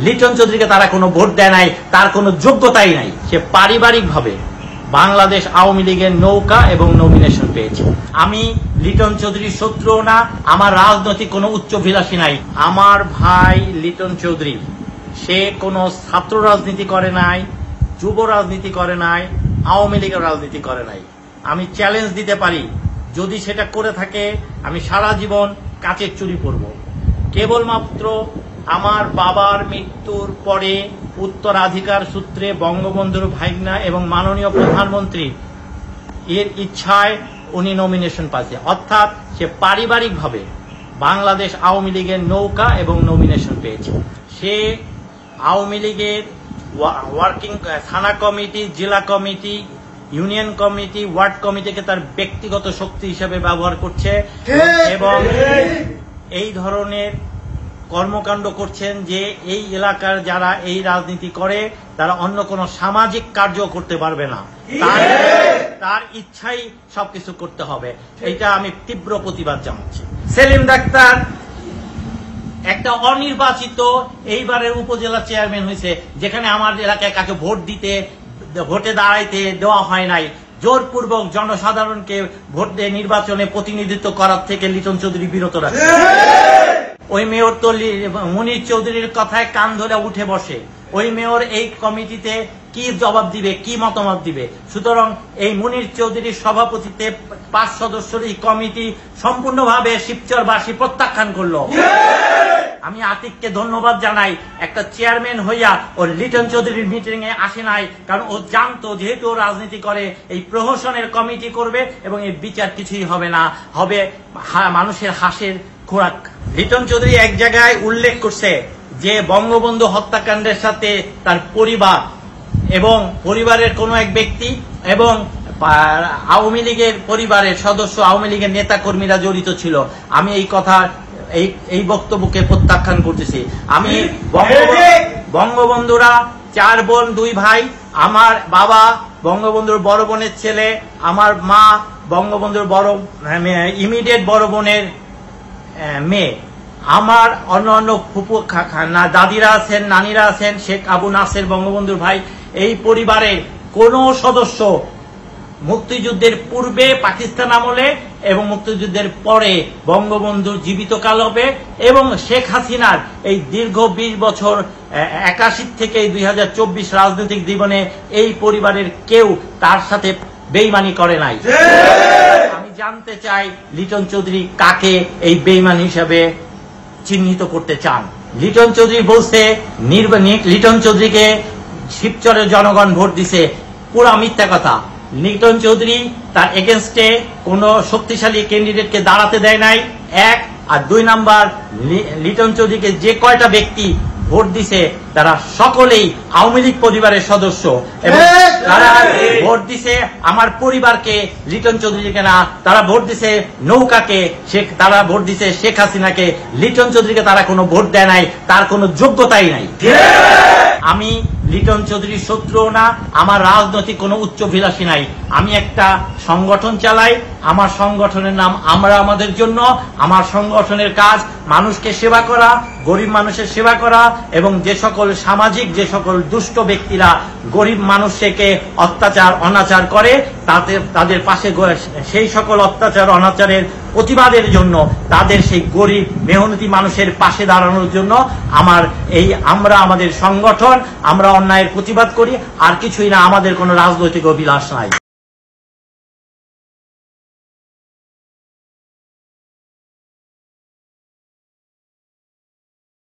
লিটন চৌধুরীকে তারা কোনো ভোট দেয় নাই, তার কোনো যোগ্যতাই নাই। সে পারিবারিকভাবে বাংলাদেশ আওয়ামী লীগের নৌকা এবং নমিনেশন পেয়েছে। আমি লিটন চৌধুরীর শত্রুও না, আমার রাজনৈতিক কোনো উচ্চাভিলাষী নাই। আমার ভাই লিটন চৌধুরী সে কোনো ছাত্র রাজনীতি করে নাই, যুব রাজনীতি করে নাই, আওয়ামী লীগের রাজনীতি করে নাই। আমি চ্যালেঞ্জ দিতে পারি, যদি সেটা করে থাকে আমি সারা জীবন কাচের চুরি পরব। কেবলমাত্র আমার বাবার মৃত্যুর পরে উত্তরাধিকার সূত্রে বঙ্গবন্ধুর ভাইগনা এবং মাননীয় প্রধানমন্ত্রী এর ইচ্ছায় উনি নমিনেশন পাচ্ছে, অর্থাৎ সে পারিবারিকভাবে বাংলাদেশ আওয়ামী লীগের নৌকা এবং নমিনেশন পেয়েছে। সে আওয়ামী লীগের ওয়ার্কিং থানা কমিটি, জেলা কমিটি, ইউনিয়ন কমিটি, ওয়ার্ড কমিটিকে তার ব্যক্তিগত শক্তি হিসেবে ব্যবহার করছে এবং এই ধরনের কর্মকাণ্ড করছেন যে এই এলাকার যারা এই রাজনীতি করে তারা অন্য কোনো সামাজিক কার্য করতে পারবে না, তার ইচ্ছাই সবকিছু করতে হবে। এইটা আমি তীব্র প্রতিবাদ জানাচ্ছি। সেলিম ডাক্তার একটা অনির্বাচিত এইবারের উপজেলা চেয়ারম্যান হয়েছে, যেখানে আমার এলাকায় কাকে ভোটে দাঁড়াইতে দেওয়া হয় নাই। জোরপূর্বক জনসাধারণকে ভোট দিয়ে নির্বাচনে প্রতিনিধিত্ব করার থেকে লিটন চৌধুরী বিরত রাখে। ওই মেয়র তো মুনির চৌধুরীর কথায় কান ধরে উঠে বসে। ওই মেয়র এই কমিটিতে কি জবাব দিবে, কি মতামত দিবে? সুতরাং এই মুনির চৌধুরীর সভাপতিত্বে 5 সদস্যের এই কমিটি সম্পূর্ণভাবে শিবচরবাসী প্রত্যাখ্যান করলো। আমি আতিককে ধন্যবাদ জানাই, একটা চেয়ারম্যান হইয়া ও লিটন চৌধুরীর মিটিং এ আসে নাই, কারণ ও জানতো যেহেতু ও রাজনীতি করে এই প্রহসনের কমিটি করবে এবং এই বিচার কিছুই হবে না, হবে মানুষের হাসির খোরাক। লিটন চৌধুরী এক জায়গায় উল্লেখ করছে যে বঙ্গবন্ধু হত্যাকাণ্ডের সাথে তার পরিবার এবং পরিবারের কোনো এক ব্যক্তি এবং আওয়ামী লীগের পরিবারের সদস্য, আওয়ামী লীগের নেতা কর্মীরা জড়িত ছিল। আমি এই কথা এই বক্তব্যকে প্রত্যাখ্যান করতেছি। আমি বঙ্গবন্ধুরা 4 বোন 2 ভাই, আমার বাবা বঙ্গবন্ধুর বড় বোনের ছেলে, আমার মা বঙ্গবন্ধুর ইমিডিয়েট বড় বোনের মেয়ে, আমার অন্য ফুপু দাদিরা আছেন, নানিরা আছেন, শেখ আবু নাসের বঙ্গবন্ধুর ভাই। এই পরিবারের কোন সদস্য মুক্তিযুদ্ধের পূর্বে পাকিস্তান আমলে এবং মুক্তিযুদ্ধের পরে বঙ্গবন্ধুর জীবিতকাল হবে এবং শেখ হাসিনার এই দীর্ঘ 20 বছর 81 থেকে 2024 রাজনৈতিক জীবনে এই পরিবারের কেউ তার সাথে বেইমানি করে নাই। আমি জানতে চাই লিটন চৌধুরী কাকে এই বেইমান হিসেবে চিহ্নিত করতে চান। লিটন চৌধুরী বলছে লিটন চৌধুরীকে শিবচরের জনগণ ভোট দিছে, পুরা মিথ্যা কথা। লিটন চৌধুরী তার এগেনস্টে কোন শক্তিশালী ক্যান্ডিডেটকে দাঁড়াতে দেয় নাই, 1। আর 2 নাম্বার, লিটন চৌধুরীকে যে কয়টা ব্যক্তি ভোট দিছে তারা সকলেই আওয়ামী লীগ পরিবারের সদস্য এবং তারা ভোট দিছে আমার পরিবারকে, লিটন চৌধুরীকে না। তারা ভোট দিছে নৌকাকে, তারা ভোট দিছে শেখ হাসিনাকে। লিটন চৌধুরীকে তারা কোনো ভোট দেয় নাই, তার কোনো যোগ্যতাই নাই। আমি লিটন চৌধুরীর শত্রুও না, আমার রাজনৈতিক কোনো উচ্চাভিলাষী নাই। আমি একটা সংগঠন চালাই, আমার সংগঠনের নাম আমরা আমাদের জন্য। আমার সংগঠনের কাজ মানুষকে সেবা করা, গরিব মানুষের সেবা করা এবং যে সকল সামাজিক যে সকল দুষ্ট ব্যক্তিরা গরিব মানুষকে অত্যাচার অনাচার করে তাদের পাশে সেই সকল অত্যাচার অনাচারের প্রতিবাদের জন্য, তাদের সেই গরিব মেহনতি মানুষের পাশে দাঁড়ানোর জন্য আমার এই আমরা আমাদের সংগঠন। আমরা অন্যায়ের প্রতিবাদ করি, আর কিছুই না, আমাদের কোনো রাজনৈতিক অভিলাষ নাই।